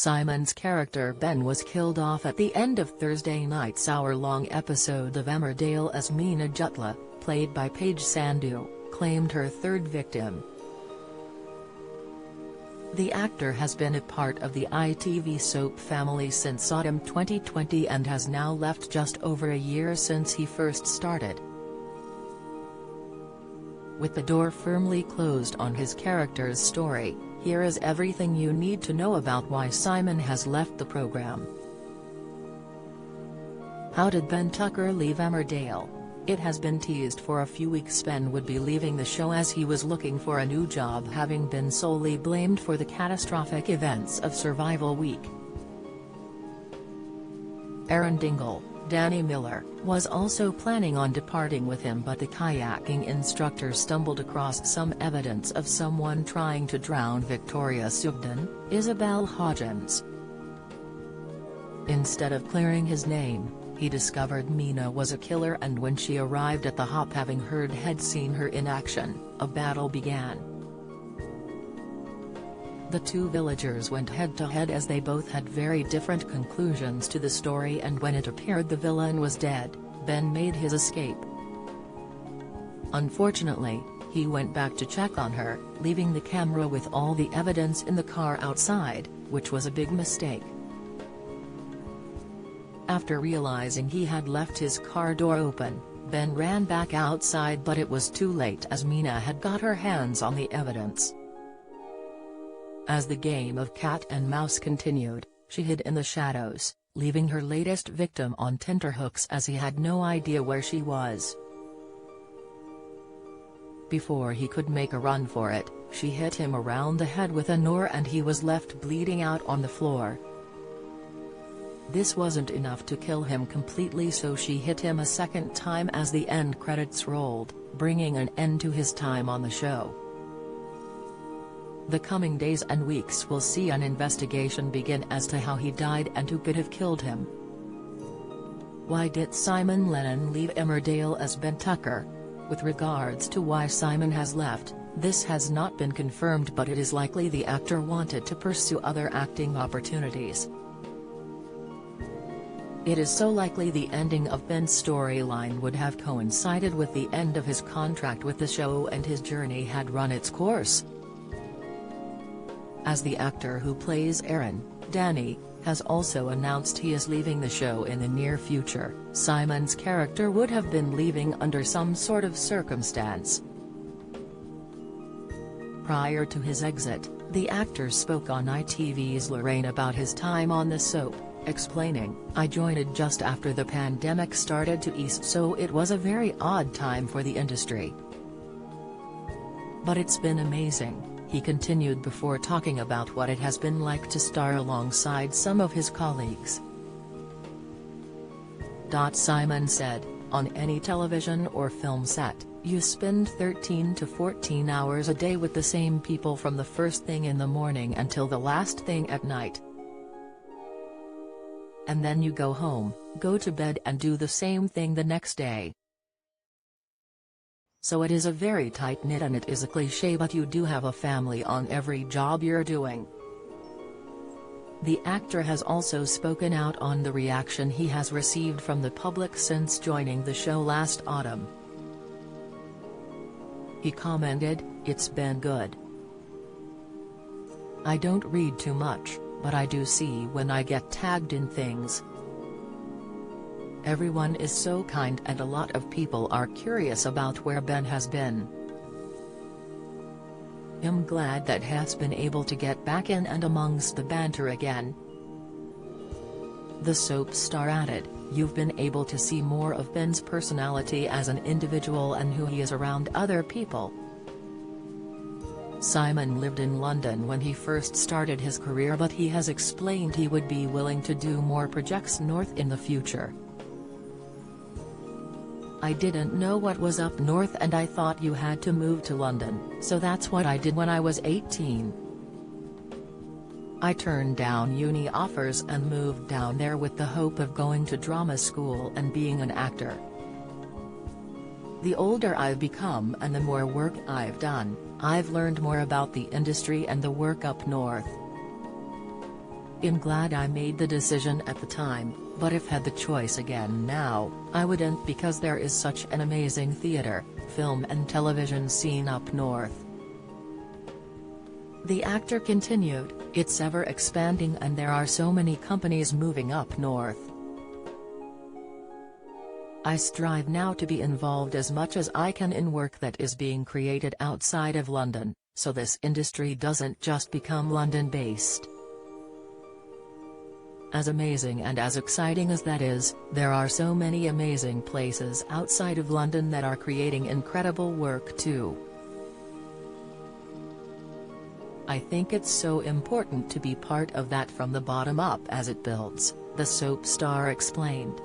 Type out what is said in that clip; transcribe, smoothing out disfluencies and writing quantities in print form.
Simon's character Ben was killed off at the end of Thursday night's hour-long episode of Emmerdale as Meena Jutla, played by Paige Sandhu, claimed her third victim. The actor has been a part of the ITV soap family since autumn 2020 and has now left just over a year since he first started. With the door firmly closed on his character's story, here is everything you need to know about why Simon has left the program. How did Ben Tucker leave Emmerdale? It has been teased for a few weeks Ben would be leaving the show as he was looking for a new job, having been solely blamed for the catastrophic events of Survival Week. Aaron Dingle, Danny Miller, was also planning on departing with him, but the kayaking instructor stumbled across some evidence of someone trying to drown Victoria Sugden, Isabel Hodgins. Instead of clearing his name, he discovered Meena was a killer, and when she arrived at the hop, having heard had seen her in action, a battle began. The two villagers went head-to-head as they both had very different conclusions to the story, and when it appeared the villain was dead, Ben made his escape. Unfortunately, he went back to check on her, leaving the camera with all the evidence in the car outside, which was a big mistake. After realizing he had left his car door open, Ben ran back outside, but it was too late as Meena had got her hands on the evidence. As the game of cat and mouse continued, she hid in the shadows, leaving her latest victim on tenterhooks as he had no idea where she was. Before he could make a run for it, she hit him around the head with an oar and he was left bleeding out on the floor. This wasn't enough to kill him completely, so she hit him a second time as the end credits rolled, bringing an end to his time on the show. The coming days and weeks will see an investigation begin as to how he died and who could have killed him. Why did Simon Lennon leave Emmerdale as Ben Tucker? With regards to why Simon has left, this has not been confirmed, but it is likely the actor wanted to pursue other acting opportunities. It is so likely the ending of Ben's storyline would have coincided with the end of his contract with the show and his journey had run its course. As the actor who plays Aaron, Danny, has also announced he is leaving the show in the near future, Simon's character would have been leaving under some sort of circumstance. Prior to his exit, the actor spoke on ITV's Lorraine about his time on the soap, explaining, "I joined just after the pandemic started to ease, so it was a very odd time for the industry. But it's been amazing," he continued before talking about what it has been like to star alongside some of his colleagues. Simon said, "On any television or film set, you spend 13 to 14 hours a day with the same people from the first thing in the morning until the last thing at night. And then you go home, go to bed and do the same thing the next day. So it is a very tight-knit, and it is a cliché, but you do have a family on every job you're doing." The actor has also spoken out on the reaction he has received from the public since joining the show last autumn. He commented, "It's been good. I don't read too much, but I do see when I get tagged in things. Everyone is so kind and a lot of people are curious about where Ben has been. I'm glad that has been able to get back in and amongst the banter again." The soap star added, "You've been able to see more of Ben's personality as an individual and who he is around other people." Simon lived in London when he first started his career, but he has explained he would be willing to do more projects north in the future. "I didn't know what was up north and I thought you had to move to London, so that's what I did when I was 18. I turned down uni offers and moved down there with the hope of going to drama school and being an actor. The older I've become and the more work I've done, I've learned more about the industry and the work up north. I'm glad I made the decision at the time, but if had the choice again now, I wouldn't, because there is such an amazing theatre, film and television scene up north." The actor continued, "It's ever expanding and there are so many companies moving up north. I strive now to be involved as much as I can in work that is being created outside of London, so this industry doesn't just become London-based. As amazing and as exciting as that is, there are so many amazing places outside of London that are creating incredible work too. I think it's so important to be part of that from the bottom up as it builds," the soap star explained.